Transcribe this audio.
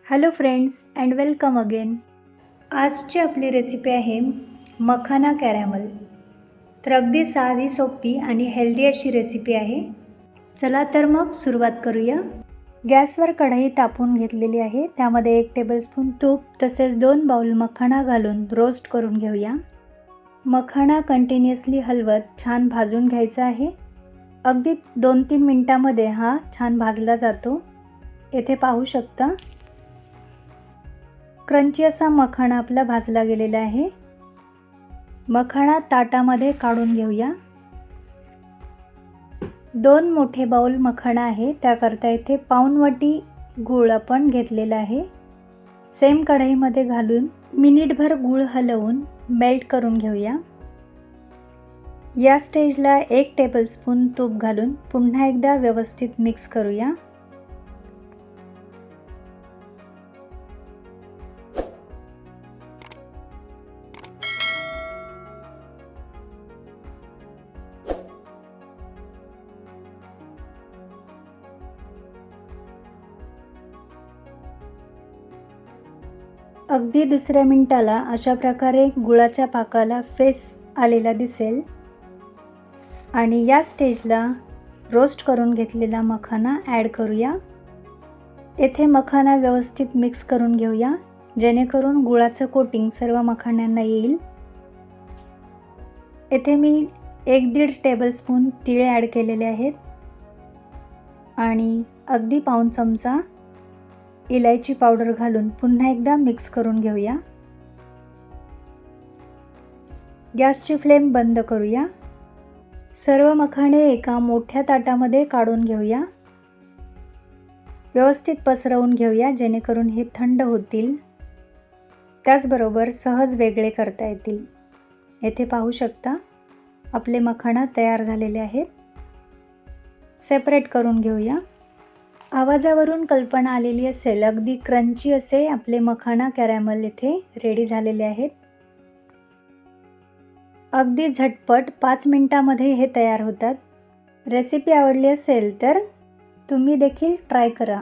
Hello friends and welcome again. आजची आपली recipe आहे मखाना कॅरॅमल. तर अगदी साधी सोपी आणि हेल्दी अशी रेसिपी आहे. चला तर मग सुरुवात करूया. गॅसवर कढई तापून घेतलेली आहे. त्यामध्ये 1 टेबलस्पून तूप तसेच 2 बाउल मखाना घालून रोस्ट करून घेऊया. मखाना कंटिन्युअसली हलवत छान भाजून घ्यायचा आहे. अगदी 2-3 मिनिटांमध्ये हा छान भाजला जातो. येथे पाहू शकता क्रंची असा मखाना आपला भाजला गेलेला आहे. मखाना ताटामध्ये काढून घेऊया. 2 मोठे बाउल मखाना आहे, त्याकरता इथे पाऊण वाटी गूळ आपण घेतलेला आहे. सेम कढईमध्ये घालून मिनिटभर गूळ हलवून मेल्ट करून घेऊया. या स्टेजला 1 टेबलस्पून तूप घालून पुन्हा एकदा व्यवस्थित मिक्स करूया. अगदी दुसऱ्या मिनिटाला अशा प्रकारे गुळाच्या पाकाला फेस आलेला दिसेल आणि या स्टेजला रोस्ट करून घेतलेला मखाना ॲड करूया. येथे मखाना व्यवस्थित मिक्स करून घेऊया, जेणेकरून गुळाचं कोटिंग सर्व मखाण्यांना येईल. येथे मी 1-1.5 टेबलस्पून तीळ ॲड केलेले आहेत आणि अगदी पाऊण चमचा इलायची पावडर घालून पुन्हा एकदा मिक्स करून घेऊया. गॅसची फ्लेम बंद करूया. सर्व मखाणे एका मोठ्या ताटामध्ये काढून घेऊया. व्यवस्थित पसरवून घेऊया, जेणेकरून हे थंड होतील. त्याचबरोबर सहज वेगळे करता येतील. येथे पाहू शकता आपले मखाना तयार झालेले आहेत. सेपरेट करून घेऊया. आवाजावरून कल्पना आलेली असेल, अगदी क्रंची असे आपले मखाना कॅरॅमल इथे रेडी झालेले आहेत. अगदी झटपट 5 मिनिटांमध्ये हे तयार होतात. रेसिपी आवडली असेल तर तुम्ही देखील ट्राय करा.